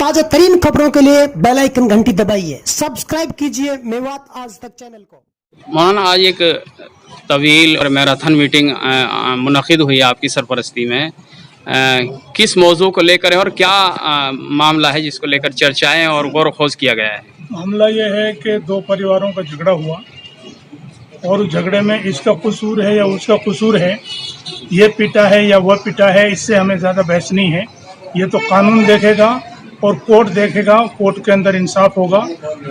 ताजा तरीन खबरों के लिए बेल आइकन घंटी दबाइए, सब्सक्राइब कीजिए मेवात आज तक चैनल को। मौलाना, आज एक तवील और मैराथन मीटिंग मुनक़िद हुई आपकी सरपरस्ती में, किस मौजू को लेकर है और क्या मामला है जिसको लेकर चर्चाएं और गौर खोज किया गया है? मामला ये है कि दो परिवारों का झगड़ा हुआ और उस झगड़े में इसका कसूर है या उसका कसूर है, ये पिटा है या वह पिटा है, इससे हमें ज़्यादा बहस नहीं है। ये तो कानून देखेगा और कोर्ट देखेगा, कोर्ट के अंदर इंसाफ होगा,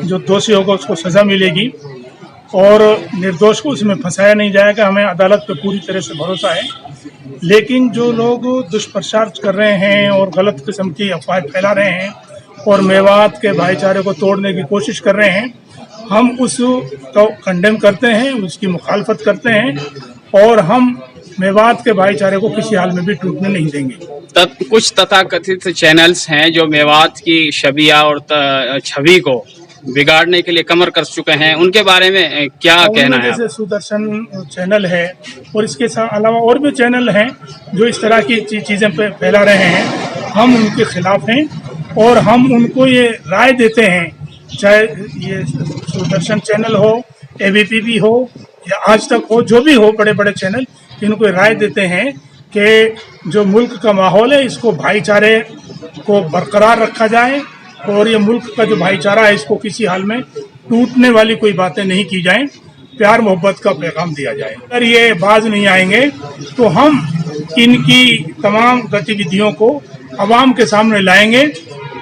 जो दोषी होगा उसको सज़ा मिलेगी और निर्दोष को उसमें फंसाया नहीं जाएगा। हमें अदालत पे पूरी तरह से भरोसा है। लेकिन जो लोग दुष्प्रचार कर रहे हैं और गलत किस्म की अफवाहें फैला रहे हैं और मेवात के भाईचारे को तोड़ने की कोशिश कर रहे हैं, हम उसको कंडेम करते हैं, उसकी मुखालफत करते हैं और हम मेवात के भाईचारे को किसी हाल में भी टूटने नहीं देंगे। कुछ तथाकथित चैनल्स हैं जो मेवात की शबिया और छवि को बिगाड़ने के लिए कमर कस चुके हैं, उनके बारे में क्या कहना है? जैसे सुदर्शन चैनल है और इसके अलावा और भी चैनल हैं जो इस तरह की चीज़ें फैला रहे हैं, हम उनके खिलाफ हैं और हम उनको ये राय देते हैं, चाहे ये सुदर्शन चैनल हो, ABP हो या आज तक हो, जो भी हो बड़े बड़े चैनल, इनको राय देते हैं कि जो मुल्क का माहौल है इसको भाईचारे को बरकरार रखा जाए और ये मुल्क का जो भाईचारा है इसको किसी हाल में टूटने वाली कोई बातें नहीं की जाएं, प्यार मोहब्बत का पैगाम दिया जाए। अगर ये बाज नहीं आएंगे तो हम इनकी तमाम गतिविधियों को आवाम के सामने लाएंगे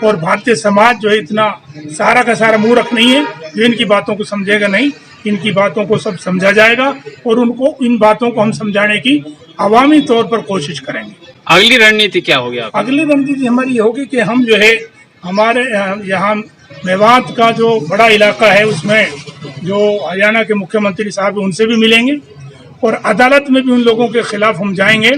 और भारतीय समाज जो है इतना सारा का सारा मूर्ख नहीं है जो इनकी बातों को समझेगा नहीं। इनकी बातों को सब समझा जाएगा और उनको इन बातों को हम समझाने की अवामी तौर पर कोशिश करेंगे। अगली रणनीति क्या होगी? अगली रणनीति हमारी ये होगी कि हम जो है हमारे यहाँ मेवात का जो बड़ा इलाका है उसमें जो हरियाणा के मुख्यमंत्री साहब हैं उनसे भी मिलेंगे और अदालत में भी उन लोगों के खिलाफ हम जाएंगे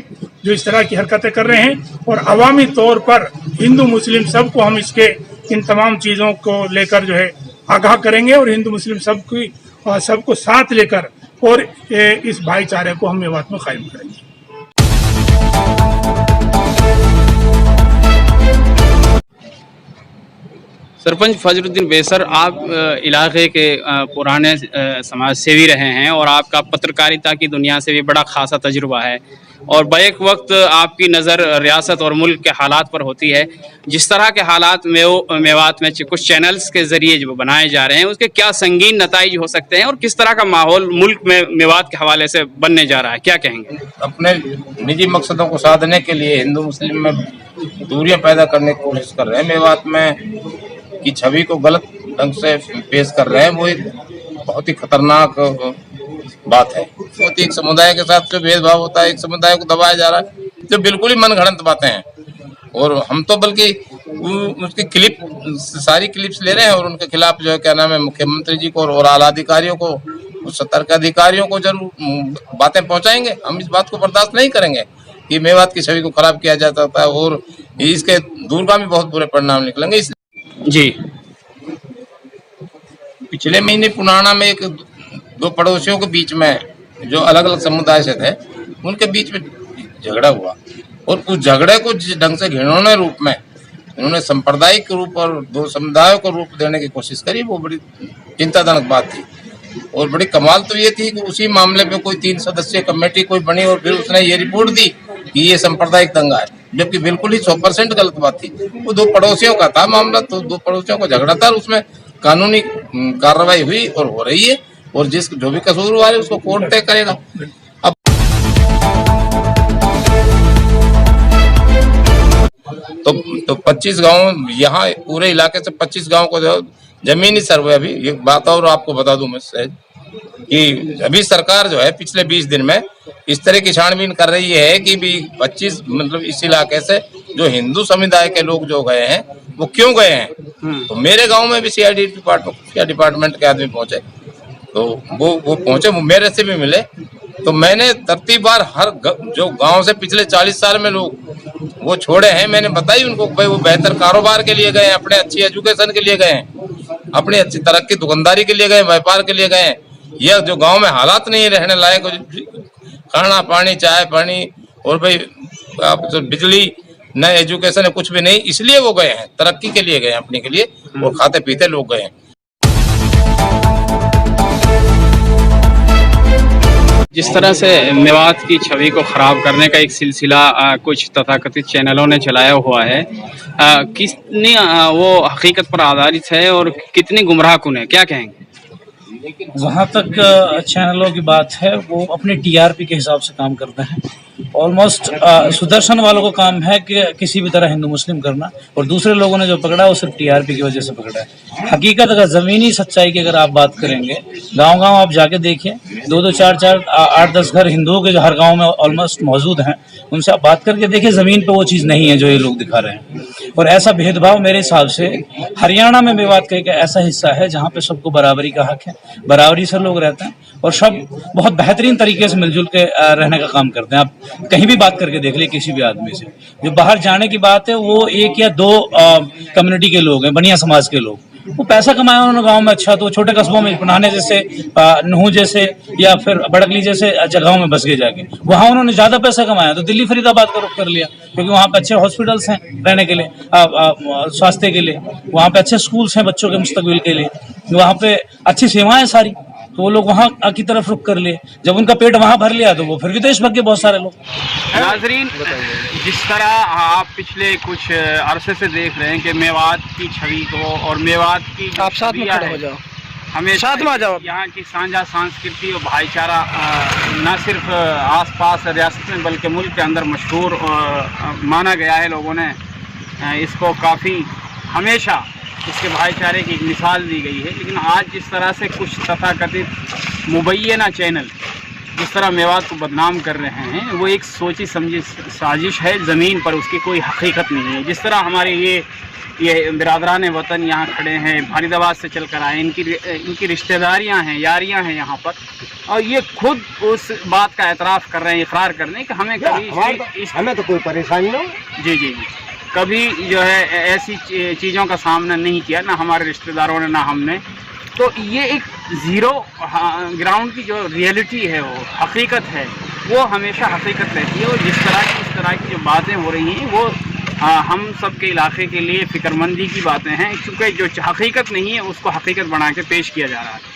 जो इस तरह की हरकतें कर रहे हैं और अवामी तौर पर हिंदू मुस्लिम सबको हम इसके इन तमाम चीज़ों को लेकर जो है आगाह करेंगे और हिंदू मुस्लिम सबको साथ लेकर और इस भाईचारे को हम मेवात में कायम करेंगे। सरपंच फजरुद्दीन बेसर, आप इलाके के पुराने समाज सेवी रहे हैं और आपका पत्रकारिता की दुनिया से भी बड़ा खासा तजुर्बा है और बैक वक्त आपकी नज़र रियासत और मुल्क के हालात पर होती है। जिस तरह के हालात मेवात में कुछ चैनल्स के ज़रिए जो बनाए जा रहे हैं उसके क्या संगीन नताइज हो सकते हैं और किस तरह का माहौल मुल्क में मेवात के हवाले से बनने जा रहा है, क्या कहेंगे? अपने निजी मकसदों को साधने के लिए हिंदू मुस्लिम में दूरियां पैदा करने की कोशिश कर रहे हैं, मेवात में की छवि को गलत ढंग से पेश कर रहे हैं। वो एक बहुत ही खतरनाक बात है। एक समुदाय के साथ जो भेदभाव होता है, एक समुदाय को दबाया जा रहा है, जो बिल्कुल ही मनगढ़ंत बातें हैं और हम तो बल्कि उसकी सारी क्लिप्स ले रहे हैं और उनके खिलाफ जो है क्या नाम है मुख्यमंत्री जी को और आला अधिकारियों को, सतर्क अधिकारियों को जरूर बातें पहुंचाएंगे। हम इस बात को बर्दाश्त नहीं करेंगे कि मेवात की छवि को खराब किया जाता है और इसके दूरगामी बहुत बुरे परिणाम निकलेंगे। जी, पिछले महीने पुराना में दो पड़ोसियों के बीच में जो अलग अलग समुदाय से थे उनके बीच में झगड़ा हुआ और उस झगड़े को जिस ढंग से घिनौने रूप में उन्होंने सांप्रदायिक रूप और दो समुदायों को रूप देने की कोशिश करी, वो बड़ी चिंताजनक बात थी। और बड़ी कमाल तो ये थी कि उसी मामले पे कोई 3 सदस्यीय कमेटी कोई बनी और फिर उसने ये रिपोर्ट दी कि ये सांप्रदायिक दंगा है, जबकि बिल्कुल ही 100% गलत बात थी। वो 2 पड़ोसियों का था मामला, तो 2 पड़ोसियों को झगड़ा था, उसमें कानूनी कार्रवाई हुई और हो रही है और जो भी कसूरवार है उसको कोर्ट तय करेगा। अब तो 25 गांव, यहाँ पूरे इलाके से 25 गांव को जो जमीनी सर्वे, अभी एक बात और आपको बता दूं मैं कि अभी सरकार जो है पिछले 20 दिन में इस तरह की छानबीन कर रही है कि भी 25 मतलब इस इलाके से जो हिंदू समुदाय के लोग जो गए हैं वो क्यों गए हैं। तो मेरे गांव में भी CID डिपार्टमेंट के आदमी पहुंचे, तो वो पहुंचे, वो मेरे से भी मिले। तो मैंने तरतीबवार हर जो गांव से पिछले 40 साल में लोग वो छोड़े हैं, मैंने बताई उनको भाई वो बेहतर कारोबार के लिए गए हैं, अपने अच्छी एजुकेशन के लिए गए हैं, अपनी अच्छी तरक्की दुकानदारी के लिए गए, व्यापार के लिए गए हैं। यह जो गांव में हालात नहीं रहने लायक, खाना पानी, चाय पानी और भाई आप बिजली न एजुकेशन है, कुछ भी नहीं, इसलिए वो गए हैं, तरक्की के लिए गए हैं, अपने के लिए, वो खाते पीते लोग गए हैं। जिस तरह से मेवात की छवि को ख़राब करने का एक सिलसिला कुछ तथाकथित चैनलों ने चलाया हुआ है, कितनी वो हकीकत पर आधारित है और कितनी गुमराहकुन है, क्या कहेंगे? जहाँ तक चैनलों की बात है, वो अपने टीआरपी के हिसाब से काम करते हैं। ऑलमोस्ट सुदर्शन वालों को काम है कि किसी भी तरह हिंदू मुस्लिम करना, और दूसरे लोगों ने जो पकड़ा वो सिर्फ टीआरपी की वजह से पकड़ा है। हकीकत अगर ज़मीनी सच्चाई की अगर आप बात करेंगे, गांव-गांव आप जाके देखिए, 2-2, 4-4, 8-10 घर हिंदुओं के जो हर गांव में ऑलमोस्ट मौजूद हैं, उनसे आप बात करके देखिए, ज़मीन पे वो चीज़ नहीं है जो ये लोग दिखा रहे हैं। और ऐसा भेदभाव मेरे हिसाब से हरियाणा में मेवात का एक ऐसा हिस्सा है जहाँ पे सबको बराबरी का हक है, बराबरी से लोग रहते हैं और सब बहुत बेहतरीन तरीके से मिलजुल के रहने का काम करते हैं। आप कहीं भी बात करके देख ले किसी भी आदमी से, जो बाहर जाने की बात है वो 1 या 2 कम्युनिटी के लोग हैं, बनिया समाज के लोग, वो पैसा कमाया उन्होंने गांव में, अच्छा, तो छोटे कस्बों में पुनाने जैसे, नूह जैसे या फिर बड़कली जैसे जगहों में बस गए जाके, वहां उन्होंने ज्यादा पैसा कमाया तो दिल्ली फरीदाबाद का रुख कर लिया, क्योंकि वहां पे अच्छे हॉस्पिटल्स हैं रहने के लिए, स्वास्थ्य के लिए, वहां पे अच्छे स्कूल्स हैं बच्चों के मुस्तकबिल के लिए, वहां पे अच्छी सेवाएं सारी, तो वो लोग वहाँ की तरफ रुख कर लिए। जब उनका पेट वहाँ भर लिया तो वो फिर विदेश भग गए बहुत सारे लोग। नाजरीन, जिस तरह आप पिछले कुछ अरसे से देख रहे हैं कि मेवात की छवि को और मेवात की आप साथ में खड़े हो जाओ, हमेशा साथ में आ जाओ। यहाँ की साझा संस्कृति और भाईचारा न सिर्फ आसपास रियासत में बल्कि मुल्क के अंदर मशहूर माना गया है। लोगों ने इसको काफ़ी हमेशा इसके भाईचारे की एक मिसाल दी गई है, लेकिन आज जिस तरह से कुछ तथाकथित मुबैना चैनल जिस तरह मेवात को बदनाम कर रहे हैं, वो एक सोची समझी साजिश है, ज़मीन पर उसकी कोई हकीकत नहीं है। जिस तरह हमारे ये बिरादरान वतन यहाँ खड़े हैं, फरीदाबाद से चल कर आए, इनकी रिश्तेदारियाँ हैं, यारियाँ हैं यहाँ पर, और ये खुद उस बात का एतराफ़ कर रहे हैं, इकरार कर रहे हैं कि हमें कभी हमें तो कोई परेशानी ना, जी कभी जो है ऐसी चीज़ों का सामना नहीं किया, ना हमारे रिश्तेदारों ने ना हमने। तो ये एक ज़ीरो ग्राउंड की जो रियलिटी है, वो हकीकत है, वो हमेशा हकीकत रहती है। और जिस तरह की जो बातें हो रही हैं वो हम सब के इलाके के लिए फ़िक्रमंदी की बातें हैं, क्योंकि जो हकीकत नहीं है उसको हकीकत बना के पेश किया जा रहा है।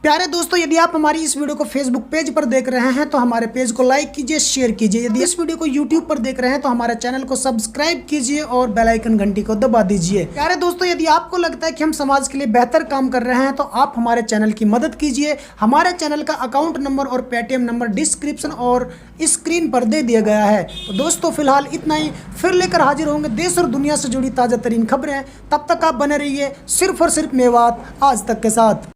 प्यारे दोस्तों, यदि आप हमारी इस वीडियो को फेसबुक पेज पर देख रहे हैं तो हमारे पेज को लाइक कीजिए, शेयर कीजिए। यदि इस वीडियो को यूट्यूब पर देख रहे हैं तो हमारे चैनल को सब्सक्राइब कीजिए और बेल आइकन घंटी को दबा दीजिए। प्यारे दोस्तों, यदि आपको लगता है कि हम समाज के लिए बेहतर काम कर रहे हैं तो आप हमारे चैनल की मदद कीजिए। हमारे चैनल का अकाउंट नंबर और पेटीएम नंबर डिस्क्रिप्शन और स्क्रीन पर दे दिया गया है। तो दोस्तों, फिलहाल इतना ही, फिर लेकर हाजिर होंगे देश और दुनिया से जुड़ी ताज़ा तरीन खबरें। तब तक आप बने रहिए सिर्फ और सिर्फ मेवात आज तक के साथ।